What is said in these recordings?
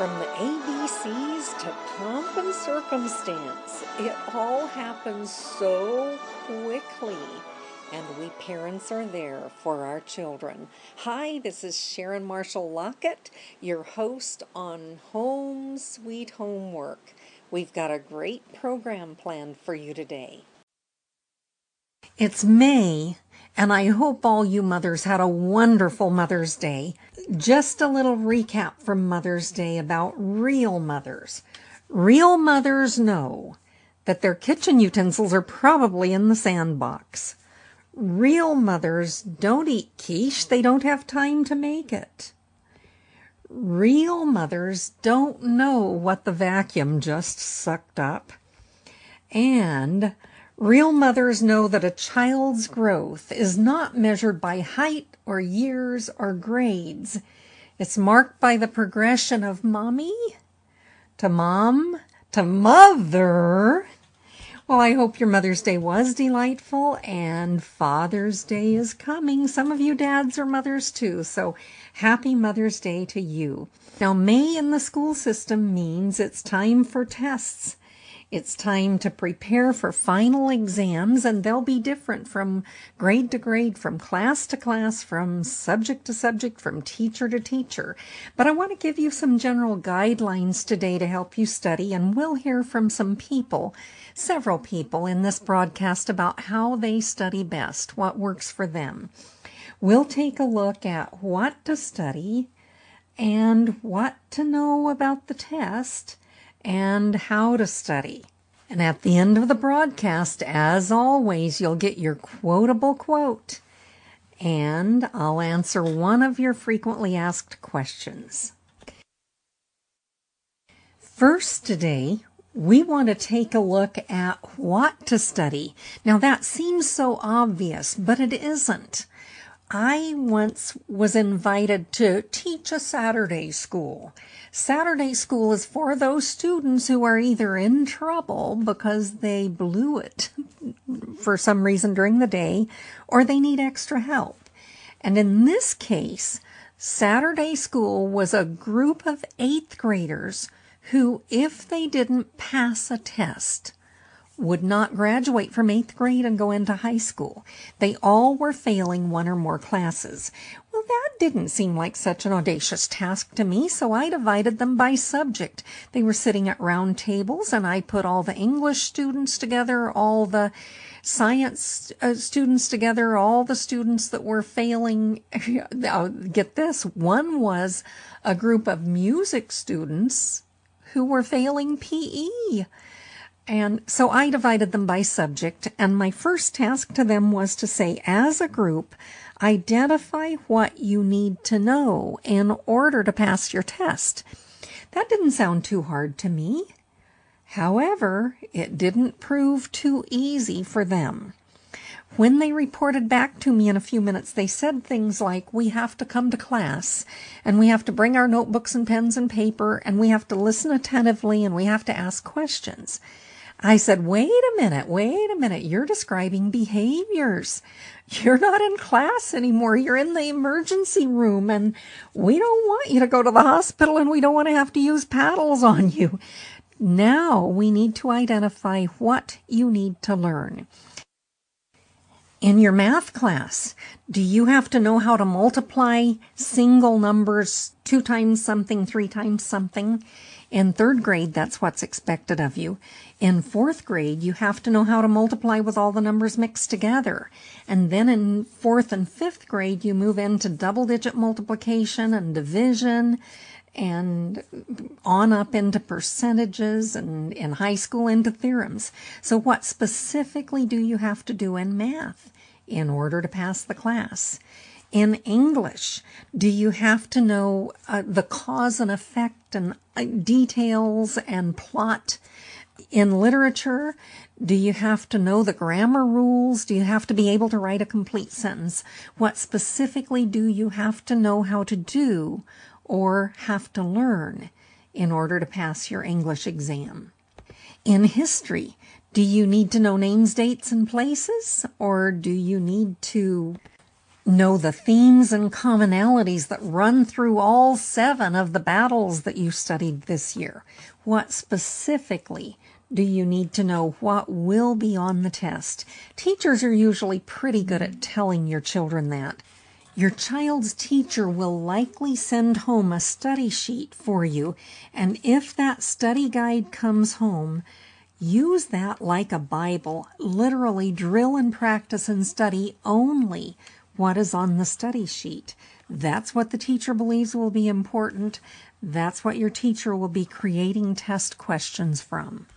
From the ABCs to pomp and circumstance, it all happens so quickly, and we parents are there for our children. Hi, this is Sharon Lockett, your host on Home Sweet Homework. We've got a great program planned for you today. It's May, and I hope all you mothers had a wonderful Mother's Day. Just a little recap from Mother's Day about real mothers. Real mothers know that their kitchen utensils are probably in the sandbox. Real mothers don't eat quiche. They don't have time to make it. Real mothers don't know what the vacuum just sucked up. And real mothers know that a child's growth is not measured by height or years or grades. It's marked by the progression of mommy to mom to mother. Well, I hope your Mother's Day was delightful, and Father's Day is coming. Some of you dads are mothers too, so happy Mother's Day to you. Now, May in the school system means it's time for tests. It's time to prepare for final exams, and they'll be different from grade to grade, from class to class, from subject to subject, from teacher to teacher. But I want to give you some general guidelines today to help you study, and we'll hear from some people, several people in this broadcast about how they study best, what works for them. We'll take a look at what to study and what to know about the test, and how to study. And at the end of the broadcast, as always, you'll get your quotable quote, and I'll answer one of your frequently asked questions. First today, we want to take a look at what to study. Now that seems so obvious, but it isn't. I once was invited to teach a Saturday school. Saturday school is for those students who are either in trouble because they blew it for some reason during the day, or they need extra help. And in this case, Saturday school was a group of 8th graders who, if they didn't pass a test, would not graduate from 8th grade and go into high school. They all were failing one or more classes. Well, that didn't seem like such an audacious task to me, so I divided them by subject. They were sitting at round tables, and I put all the English students together, all the science students together, all the students that were failing. Get this, one was a group of music students who were failing PE. And so I divided them by subject, and my first task to them was to say, as a group, identify what you need to know in order to pass your test. That didn't sound too hard to me. However, it didn't prove too easy for them. When they reported back to me in a few minutes, they said things like, we have to come to class, and we have to bring our notebooks and pens and paper, and we have to listen attentively, and we have to ask questions. I said, wait a minute, you're describing behaviors. You're not in class anymore. You're in the emergency room, and we don't want you to go to the hospital, and we don't want to have to use paddles on you. Now we need to identify what you need to learn. In your math class, do you have to know how to multiply single numbers 2 times something, 3 times something? In 3rd grade, that's what's expected of you. In 4th grade, you have to know how to multiply with all the numbers mixed together. And then in 4th and 5th grade, you move into double-digit multiplication and division, and on up into percentages, and in high school into theorems. So what specifically do you have to do in math in order to pass the class? In English, do you have to know the cause and effect and details and plot? In literature, do you have to know the grammar rules? Do you have to be able to write a complete sentence? What specifically do you have to know how to do or have to learn in order to pass your English exam? In history, do you need to know names, dates, and places? Or do you need to Know the themes and commonalities that run through all 7 of the battles that you studied this year. What specifically do you need to know? What will be on the test? Teachers are usually pretty good at telling your children that. Your child's teacher will likely send home a study sheet for you, and if that study guide comes home, use that like a Bible. Literally drill and practice and study only what is on the study sheet. That's what the teacher believes will be important. That's what your teacher will be creating test questions from.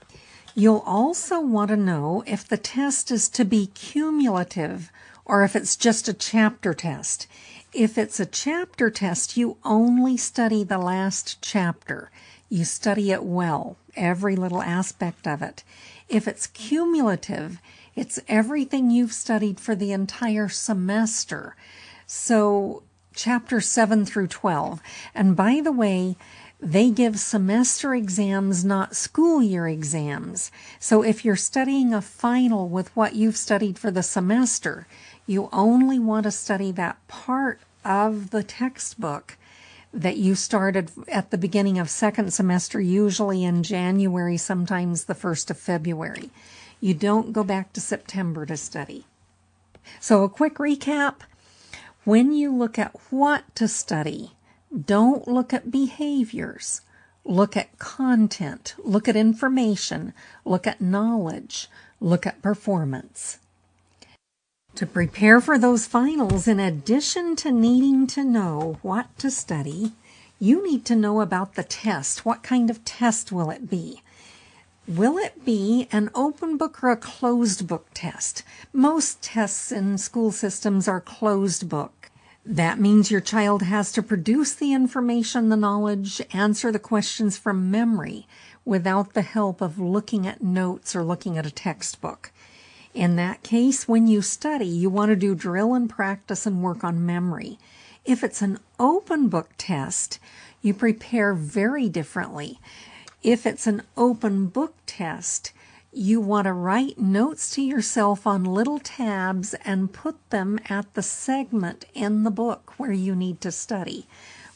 You'll also want to know if the test is to be cumulative or if it's just a chapter test. If it's a chapter test, you only study the last chapter. You study it well, every little aspect of it. If it's cumulative, it's everything you've studied for the entire semester. So chapter 7 through 12. And by the way, they give semester exams, not school year exams. So if you're studying a final with what you've studied for the semester, you only want to study that part of the textbook that you started at the beginning of second semester, usually in January, sometimes the 1st of February. You don't go back to September to study. So a quick recap. When you look at what to study, don't look at behaviors. Look at content. Look at information. Look at knowledge. Look at performance. To prepare for those finals, in addition to needing to know what to study, you need to know about the test. What kind of test will it be? Will it be an open book or a closed book test? Most tests in school systems are closed book. That means your child has to produce the information, the knowledge, answer the questions from memory without the help of looking at notes or looking at a textbook. In that case, when you study, you want to do drill and practice and work on memory. If it's an open book test, you prepare very differently. If it's an open book test, you want to write notes to yourself on little tabs and put them at the segment in the book where you need to study,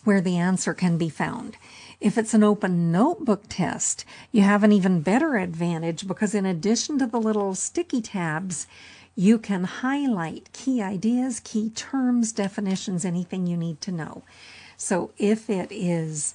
where the answer can be found. If it's an open notebook test, you have an even better advantage because in addition to the little sticky tabs, you can highlight key ideas, key terms, definitions, anything you need to know. So if it is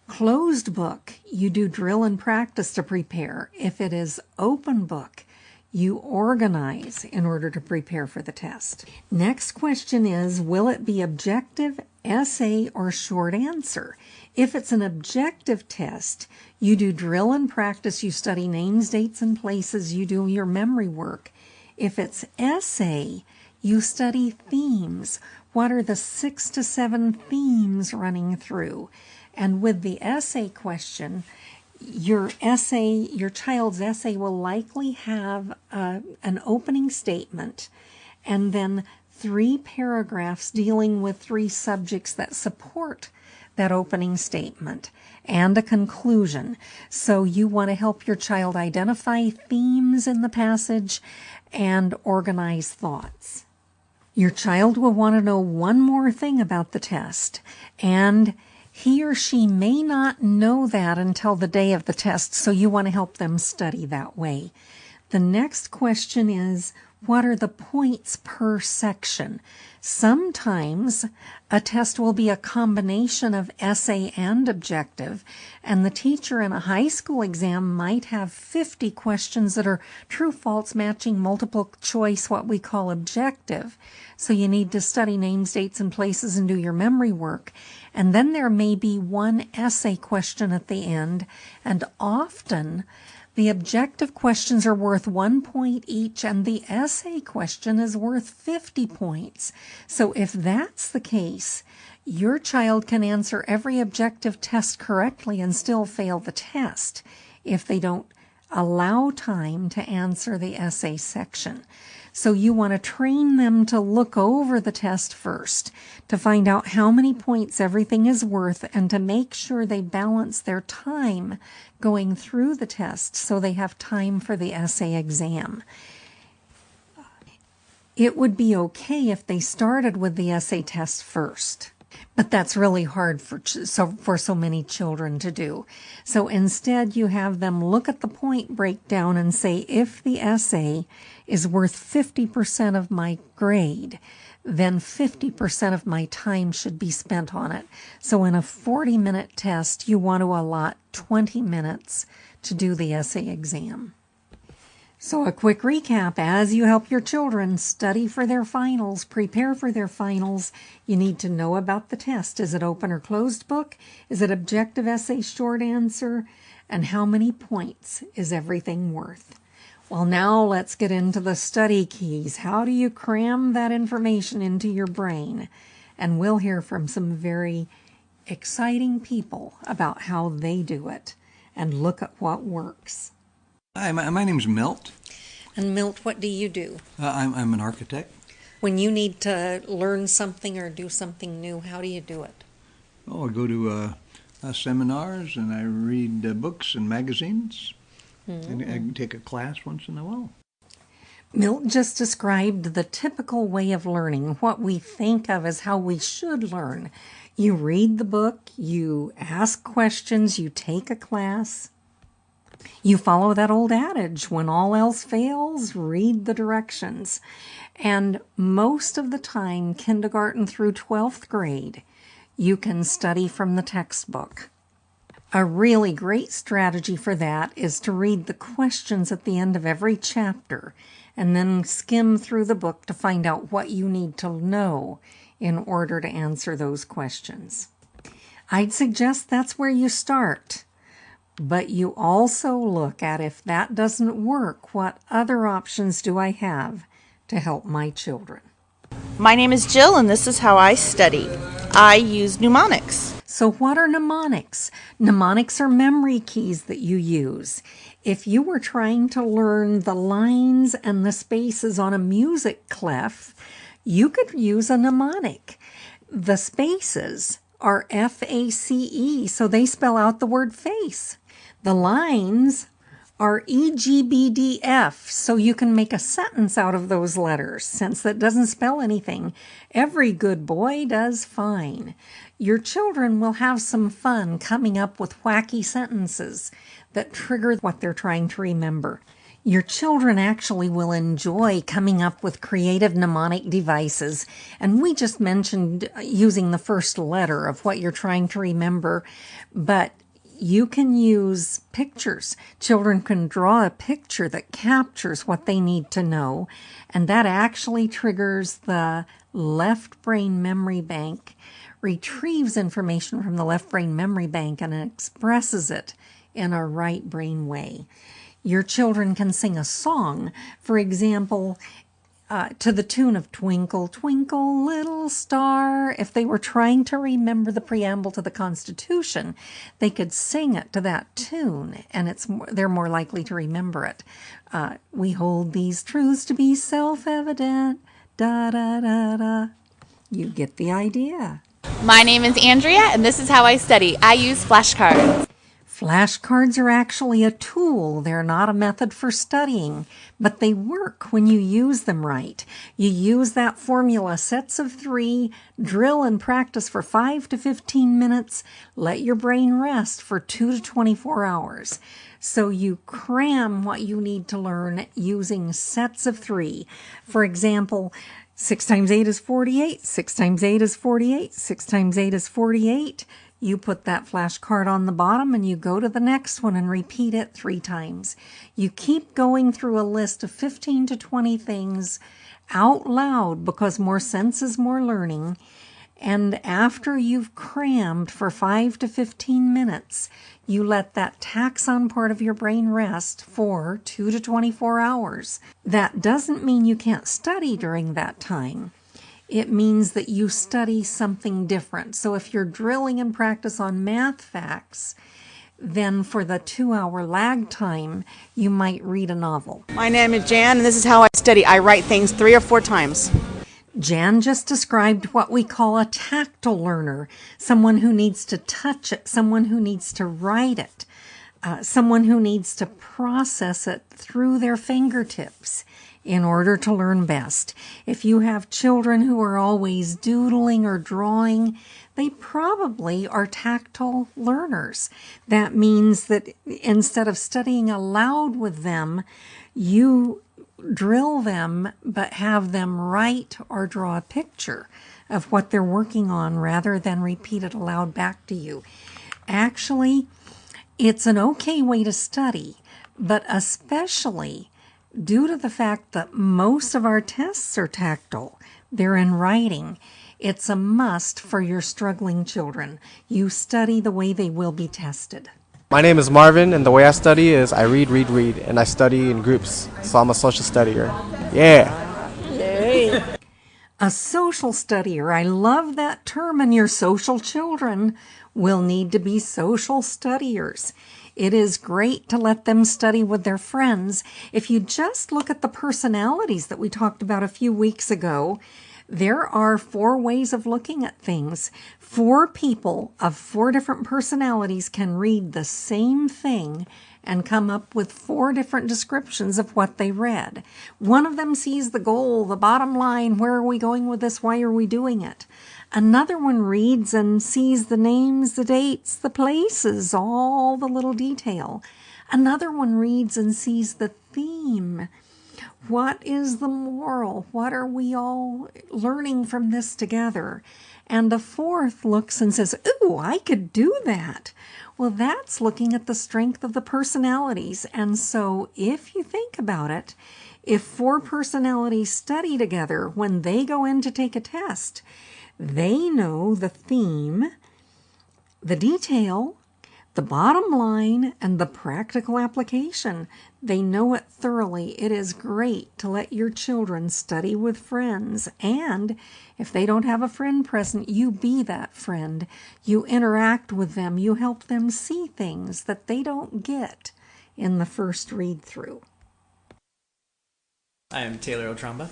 closed book, you do drill and practice to prepare. If it is open book, you organize in order to prepare for the test. Next question is, will it be objective, essay, or short answer? If it's an objective test, you do drill and practice, you study names, dates, and places, you do your memory work. If it's essay, you study themes. What are the 6 to 7 themes running through? And with the essay question, your child's essay will likely have an opening statement and then 3 paragraphs dealing with 3 subjects that support that opening statement and a conclusion. So you want to help your child identify themes in the passage and organize thoughts. Your child will want to know one more thing about the test, and he or she may not know that until the day of the test, so you want to help them study that way. The next question is, what are the points per section? Sometimes a test will be a combination of essay and objective, and the teacher in a high school exam might have 50 questions that are true, false, matching, multiple choice, what we call objective. So you need to study names, dates, and places and do your memory work. And then there may be 1 essay question at the end, and often the objective questions are worth 1 point each, and the essay question is worth 50 points. So if that's the case, your child can answer every objective test correctly and still fail the test if they don't allow time to answer the essay section. So you want to train them to look over the test first, to find out how many points everything is worth, and to make sure they balance their time going through the test so they have time for the essay exam. It would be okay if they started with the essay test first. But that's really hard for so many children to do. So instead, you have them look at the point breakdown and say, if the essay is worth 50% of my grade, then 50% of my time should be spent on it. So in a 40-minute test, you want to allot 20 minutes to do the essay exam. So a quick recap: as you help your children study for their finals, prepare for their finals, you need to know about the test. Is it open or closed book? Is it objective essay, short answer? And how many points is everything worth? Well, now let's get into the study keys. How do you cram that information into your brain? And we'll hear from some very exciting people about how they do it and look at what works. Hi, my name's Milt. And Milt, what do you do? I'm an architect. When you need to learn something or do something new, how do you do it? Oh, I go to seminars and I read books and magazines. And I take a class once in a while. Milt just described the typical way of learning, what we think of as how we should learn. You read the book, you ask questions, you take a class. You follow that old adage, when all else fails, read the directions. And most of the time, kindergarten through 12th grade, you can study from the textbook. A really great strategy for that is to read the questions at the end of every chapter and then skim through the book to find out what you need to know in order to answer those questions. I'd suggest that's where you start. But you also look at, if that doesn't work, what other options do I have to help my children? My name is Jill, and this is how I study. I use mnemonics. So what are mnemonics? Mnemonics are memory keys that you use. If you were trying to learn the lines and the spaces on a music clef, you could use a mnemonic. The spaces are F-A-C-E, so they spell out the word face. The lines are E-G-B-D-F, so you can make a sentence out of those letters, since that doesn't spell anything. Every good boy does fine. Your children will have some fun coming up with wacky sentences that trigger what they're trying to remember. Your children actually will enjoy coming up with creative mnemonic devices. And we just mentioned using the first letter of what you're trying to remember, but you can use pictures. Children can draw a picture that captures what they need to know, and that actually triggers the left brain memory bank, retrieves information from the left brain memory bank, and expresses it in a right brain way. Your children can sing a song, for example, to the tune of Twinkle, Twinkle, Little Star. If they were trying to remember the preamble to the Constitution, they could sing it to that tune, and they're more likely to remember it. We hold these truths to be self-evident, da-da-da-da. You get the idea. My name is Andrea, and this is how I study. I use flashcards. Flashcards are actually a tool. They're not a method for studying, but they work when you use them right. You use that formula, sets of 3, drill and practice for 5 to 15 minutes, let your brain rest for 2 to 24 hours. So you cram what you need to learn using sets of 3. For example, 6 times 8 is 48, 6 times 8 is 48, 6 times 8 is 48. You put that flashcard on the bottom and you go to the next one and repeat it 3 times. You keep going through a list of 15 to 20 things out loud, because more sense is more learning. And after you've crammed for 5 to 15 minutes, you let that taxon part of your brain rest for 2 to 24 hours. That doesn't mean you can't study during that time. It means that you study something different. So if you're drilling and practice on math facts, then for the 2-hour lag time, you might read a novel. My name is Jan, and this is how I study. I write things 3 or 4 times. Jan just described what we call a tactile learner, someone who needs to touch it, someone who needs to write it. someone who needs to process it through their fingertips in order to learn best. If you have children who are always doodling or drawing, they probably are tactile learners. That means that instead of studying aloud with them, you drill them but have them write or draw a picture of what they're working on rather than repeat it aloud back to you. Actually, it's an okay way to study, but especially due to the fact that most of our tests are tactile, they're in writing, it's a must for your struggling children. You study the way they will be tested. My name is Marvin, and the way I study is I read, and I study in groups, so I'm a social studier. Yeah! Yay! A social studier. I love that term, and your social children will need to be social studiers. It is great to let them study with their friends. If you just look at the personalities that we talked about a few weeks ago, there are 4 ways of looking at things. 4 people of 4 different personalities can read the same thing and come up with 4 different descriptions of what they read. One of them sees the goal, the bottom line, where are we going with this, why are we doing it? Another one reads and sees the names, the dates, the places, all the little detail. Another one reads and sees the theme. What is the moral? What are we all learning from this together? And a fourth looks and says, ooh, I could do that. Well, that's looking at the strength of the personalities. And so if you think about it, if 4 personalities study together, when they go in to take a test, they know the theme, the detail, the bottom line, and the practical application. They know it thoroughly. It is great to let your children study with friends. And if they don't have a friend present, you be that friend. You interact with them. You help them see things that they don't get in the first read-through. I am Taylor Otramba.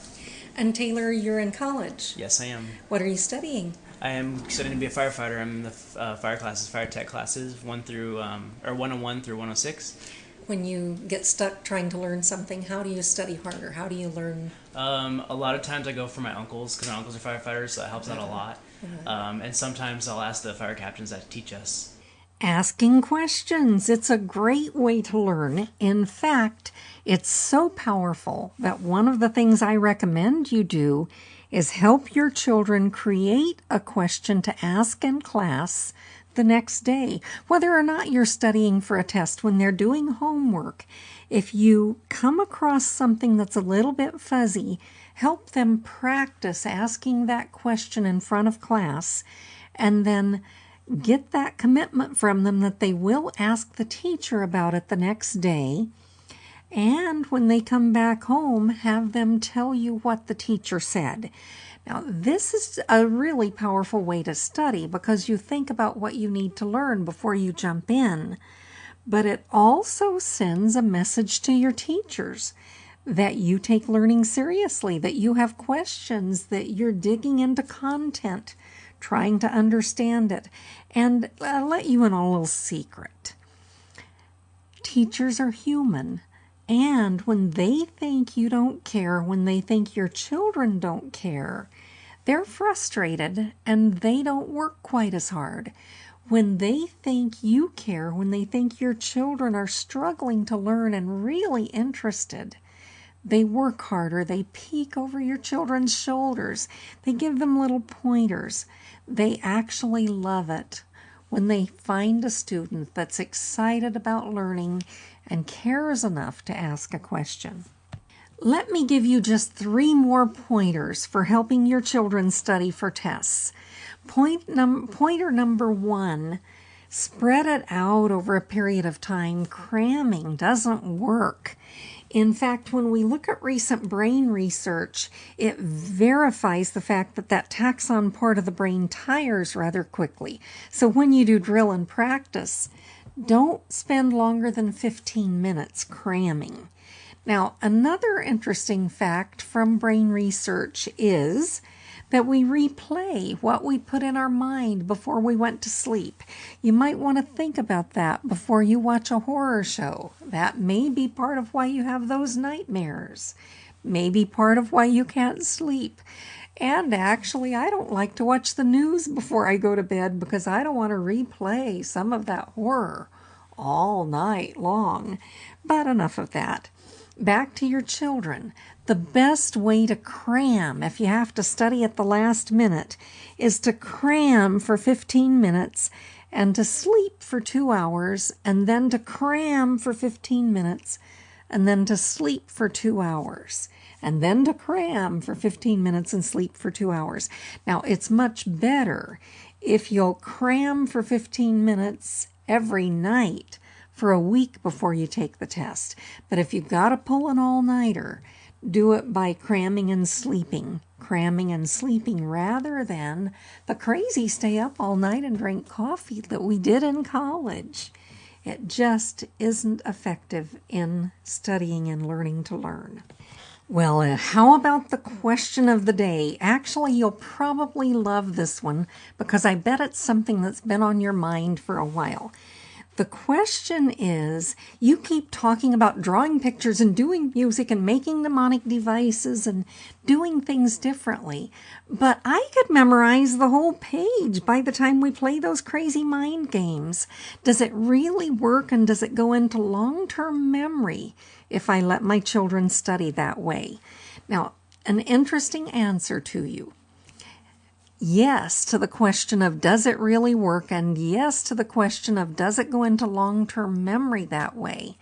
And Taylor, you're in college. Yes, I am. What are you studying? I am studying to be a firefighter. I'm in the fire classes, fire tech classes, 101 through 106. When you get stuck trying to learn something, how do you study harder? How do you learn? A lot of times I go for my uncles, because my uncles are firefighters, so that helps out a lot. And sometimes I'll ask the fire captains that teach us. Asking questions. It's a great way to learn. In fact, it's so powerful that one of the things I recommend you do is help your children create a question to ask in class the next day, whether or not you're studying for a test. When they're doing homework, if you come across something that's a little bit fuzzy, help them practice asking that question in front of class, and then get that commitment from them that they will ask the teacher about it the next day. And when they come back home, have them tell you what the teacher said. Now, this is a really powerful way to study because you think about what you need to learn before you jump in. But it also sends a message to your teachers that you take learning seriously, that you have questions, that you're digging into content, trying to understand it. And I'll let you in on a little secret. Teachers are human. And when they think you don't care, when they think your children don't care, they're frustrated and they don't work quite as hard. When they think you care, when they think your children are struggling to learn and really interested, they work harder. They peek over your children's shoulders. They give them little pointers. They actually love it when they find a student that's excited about learning and cares enough to ask a question. Let me give you just 3 more pointers for helping your children study for tests. Pointer number 1, spread it out over a period of time. Cramming doesn't work. In fact, when we look at recent brain research, it verifies the fact that that taxon part of the brain tires rather quickly. So when you do drill and practice, don't spend longer than 15 minutes cramming. Now, another interesting fact from brain research is that we replay what we put in our mind before we went to sleep. You might want to think about that before you watch a horror show. That may be part of why you have those nightmares. Maybe part of why you can't sleep. And actually, I don't like to watch the news before I go to bed because I don't want to replay some of that horror all night long. But enough of that. Back to your children. The best way to cram, if you have to study at the last minute, is to cram for 15 minutes and to sleep for 2 hours, and then to cram for 15 minutes and then to sleep for 2 hours, and then to cram for 15 minutes and sleep for 2 hours. Now, it's much better if you'll cram for 15 minutes every night for a week before you take the test. But if you've got to pull an all-nighter, do it by cramming and sleeping rather than the crazy stay up all night and drink coffee that we did in college. It just isn't effective in studying and learning to learn. Well, how about the question of the day? Actually, you'll probably love this one because I bet it's something that's been on your mind for a while. The question is, you keep talking about drawing pictures and doing music and making mnemonic devices and doing things differently, but I could memorize the whole page by the time we play those crazy mind games. Does it really work, and does it go into long-term memory if I let my children study that way? Now, an interesting answer to you. Yes to the question of does it really work, and yes to the question of does it go into long-term memory that way.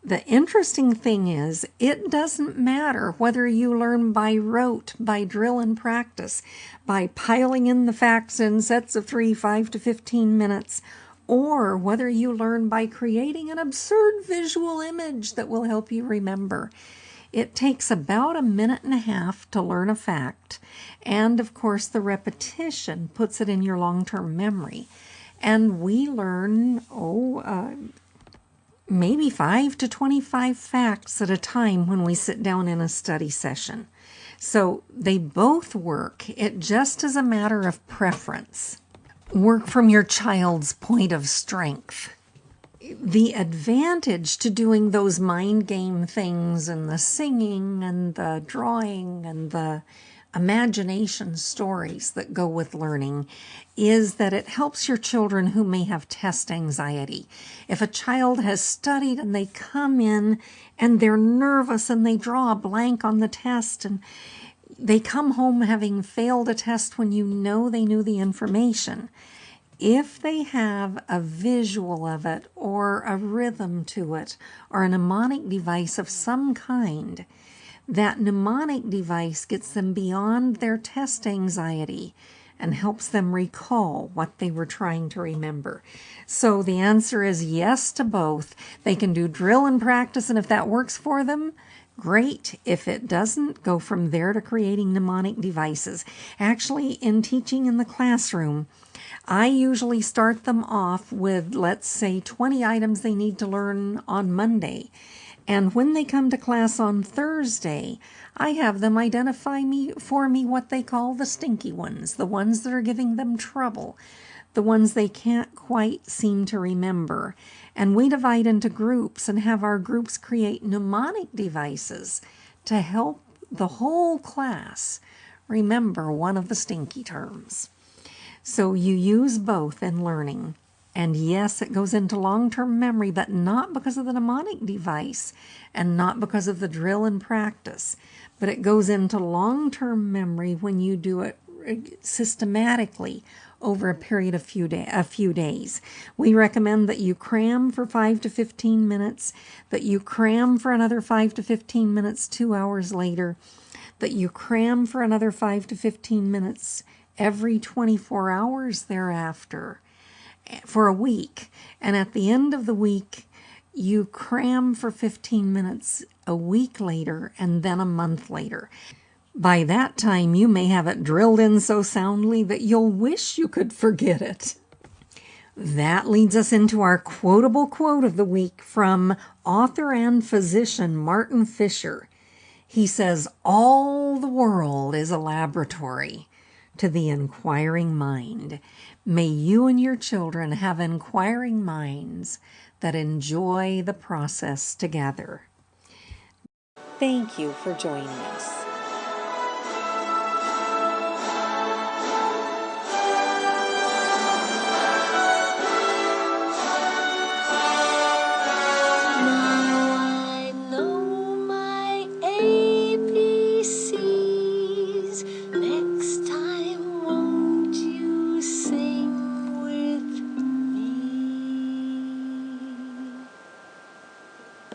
The interesting thing is it doesn't matter whether you learn by rote, by drill and practice, by piling in the facts in sets of 3, 5 to 15 minutes, or whether you learn by creating an absurd visual image that will help you remember. It takes about 1.5 minutes to learn a fact, and of course the repetition puts it in your long-term memory. And we learn, maybe 5 to 25 facts at a time when we sit down in a study session. So they both work. It just is a matter of preference. Work from your child's point of strength. The advantage to doing those mind game things and the singing and the drawing and the imagination stories that go with learning is that it helps your children who may have test anxiety. If a child has studied and they come in and they're nervous and they draw a blank on the test and they come home having failed a test when you know they knew the information, if they have a visual of it or a rhythm to it or a mnemonic device of some kind, that mnemonic device gets them beyond their test anxiety and helps them recall what they were trying to remember. So the answer is yes to both. They can do drill and practice, and if that works for them, great. If it doesn't, go from there to creating mnemonic devices. Actually, in teaching in the classroom, I usually start them off with, let's say, 20 items they need to learn on Monday. And when they come to class on Thursday, I have them identify for me what they call the stinky ones, the ones that are giving them trouble, the ones they can't quite seem to remember. And we divide into groups and have our groups create mnemonic devices to help the whole class remember one of the stinky terms. So you use both in learning. And yes, it goes into long-term memory, but not because of the mnemonic device and not because of the drill and practice. But it goes into long-term memory when you do it systematically over a period of a few days. We recommend that you cram for 5 to 15 minutes, that you cram for another 5 to 15 minutes 2 hours later, that you cram for another 5 to 15 minutes every 24 hours thereafter for a week. And at the end of the week, you cram for 15 minutes a week later and then a month later. By that time, you may have it drilled in so soundly that you'll wish you could forget it. That leads us into our quotable quote of the week from author and physician Martin Fisher. He says, "All the world is a laboratory. to the inquiring mind. May you and your children have inquiring minds that enjoy the process together. Thank you for joining us.